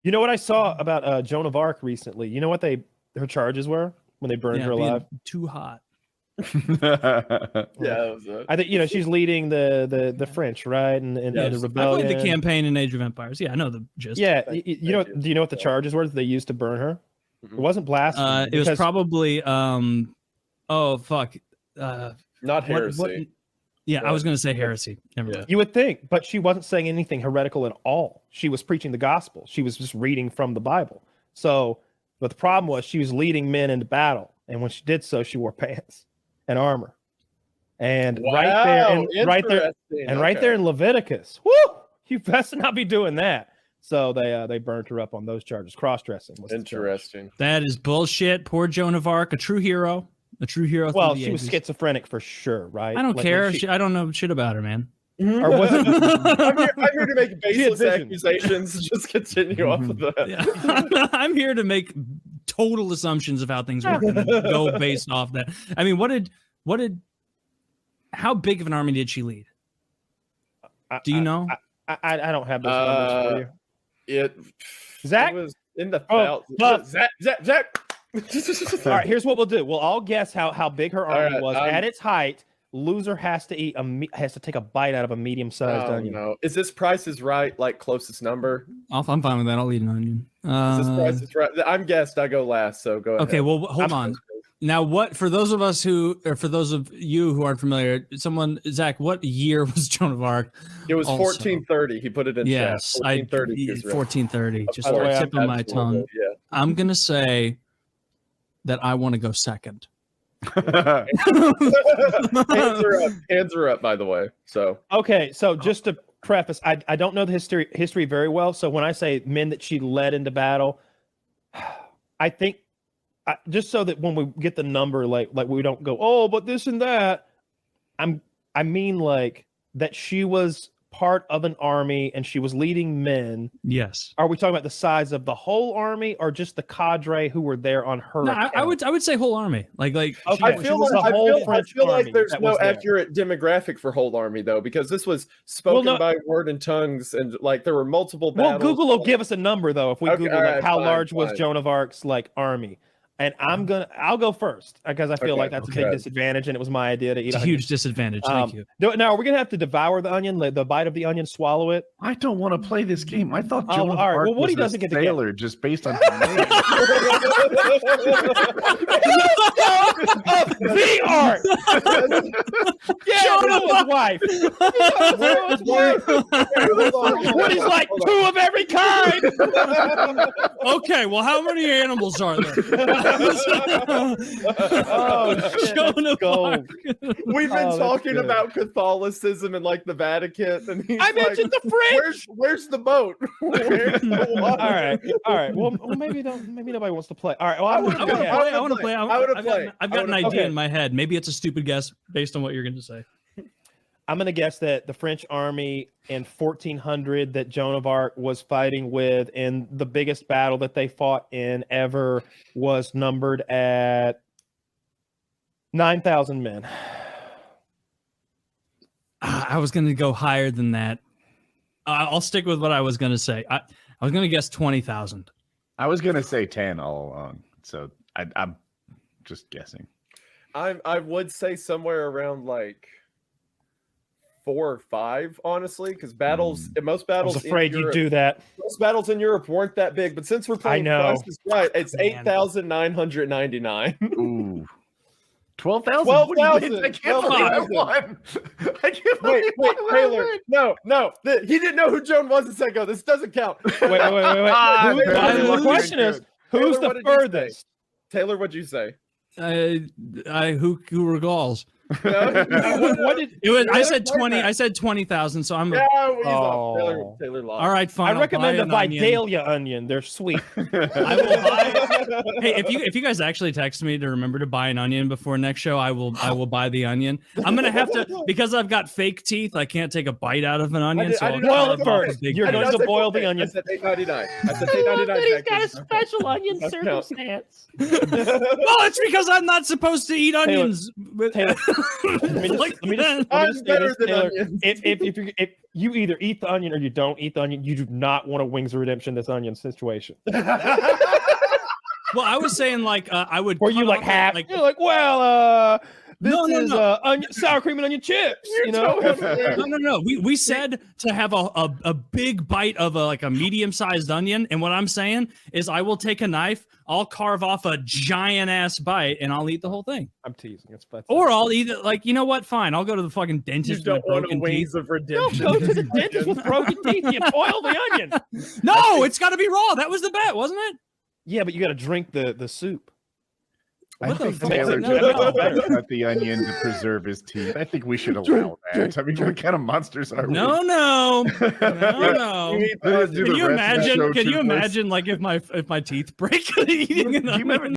You know what I saw about Joan of Arc recently? You know what her charges were when they burned her alive? Too hot. That was it. I think she's leading the French, right? And the rebellion. I played the campaign in Age of Empires. Yeah, I know the gist. Yeah, do you know what the charges were that they used to burn her? It wasn't blasphemy. It was probably oh fuck. Not heresy. Yeah, I was going to say heresy. Never mind. You would think, but she wasn't saying anything heretical at all. She was preaching the gospel. She was just reading from the Bible. So, but the problem was she was leading men into battle, and when she did so, she wore pants and armor. And right there in Leviticus, whoo! You best not be doing that. So they burned her up on those charges. Cross-dressing was interesting. That is bullshit. Poor Joan of Arc, a true hero. A true hero. Well, she was schizophrenic for sure, right? I don't care. I don't know shit about her, man. Or was it? I'm here to make baseless accusations. Just continue off of that. Yeah. I'm here to make total assumptions of how things are going to go based off that. I mean, how big of an army did she lead? Do you know? I don't have those numbers for you. Zach? It was in the thousands. Zach. All right, here's what we'll do. We'll all guess how big her army was. At its height, loser has to take a bite out of a medium-sized onion. No. Is this Price is Right, like closest number? I'm fine with that. I'll eat an onion. Is this Price is Right? I'm guessed. I go last, so go ahead. Okay, well, hold on. Now, for those of you who aren't familiar, Zach, what year was Joan of Arc? It was 1430. He put it in chat. 1430. 1430. Just the tip of my tongue. Yeah. I'm gonna say that I want to go second. Hands are up, by the way. So okay, so just to preface, I don't know the history very well. So when I say men that she led into battle, I think just so that when we get the number, like we don't go, oh, but this and that. I mean like that she was part of an army and she was leading men. Yes. Are we talking about the size of the whole army or just the cadre who were there on her? No, I would say whole army. Like okay. I feel like there's no accurate demographic for whole army though, because this was spoken by word and tongues, and like there were multiple battles. Well, Google will give us a number though if we Google how large was Joan of Arc's like army. And I'll go first because I feel like that's a big disadvantage, and it was my idea to eat. It's a huge disadvantage. Thank you. Now, are we gonna have to devour the onion, the bite of the onion, swallow it? I don't want to play this game. I thought Joan of Arc was a sailor just based on her name. The Ark. Yeah, Joan of Arc's wife. What is like two of every kind? Okay, well, how many animals are there? Joan of Arc. We've been talking about Catholicism and like the Vatican, and I mentioned the French. Where's the boat? Where's the water? All right. Well, maybe nobody wants to play. All right. Well, I want to play. I've got an idea in my head. Maybe it's a stupid guess based on what you're going to say. I'm going to guess that the French army in 1400 that Joan of Arc was fighting with in the biggest battle that they fought in ever was numbered at 9,000 men. I was going to go higher than that. I'll stick with what I was going to say. I was going to guess 20,000. I was going to say 10 all along. So I'm just guessing. I would say somewhere around like 4 or 5, honestly, because most battles. I was afraid you'd do that. Most battles in Europe weren't that big, but since we're playing Price is Right, it's 8,999. Ooh. 12,000. 12,000. I can't believe I won. I can't Wait, Taylor. No. He didn't know who Joan was a second ago. This doesn't count. Wait. The question is, who's the furthest? Taylor, what'd you say? Who recalls? I said 20. I said 20,000. So I'm. Taylor lost. All right, fine. I recommend the Vidalia onion. They're sweet. I will buy. Hey, if you guys actually text me to remember to buy an onion before next show, I will buy the onion. I'm gonna have to, because I've got fake teeth. I can't take a bite out of an onion. I'll boil it first. You're going to boil the onion. I said 8.99. I said 8.99. He's got a special onion circumstance. Well, it's because I'm not supposed to eat onions. Taylor, Let me just I'm say better this, than Taylor. onions. If you either eat the onion or you don't eat the onion, you do not want a Wings of Redemption this onion situation. Well, I was saying like I would. Or you cut like off half. like You're like, well, this No, is no. onion, sour cream and onion chips. You know. No. We said to have a big bite of like a medium sized onion, and what I'm saying is I will take a knife, I'll carve off a giant ass bite, and I'll eat the whole thing. I'm teasing. Or I'll eat it like, you know what? Fine, I'll go to the fucking You dentist don't with want a broken Wings teeth. of Redemption. Go to the dentist with broken teeth. You boil the onion. No, it's got to be raw. That was the bet, wasn't it? Yeah, but you got to drink the soup. I What the think fuck? Taylor No, just no. cut the onion to preserve his teeth. I think we should allow that. I mean, what kind of monsters are we? No. You eat the Do Can the you rest of the imagine? show Can you toothless. imagine like if my teeth break eating an Do you remember? onion?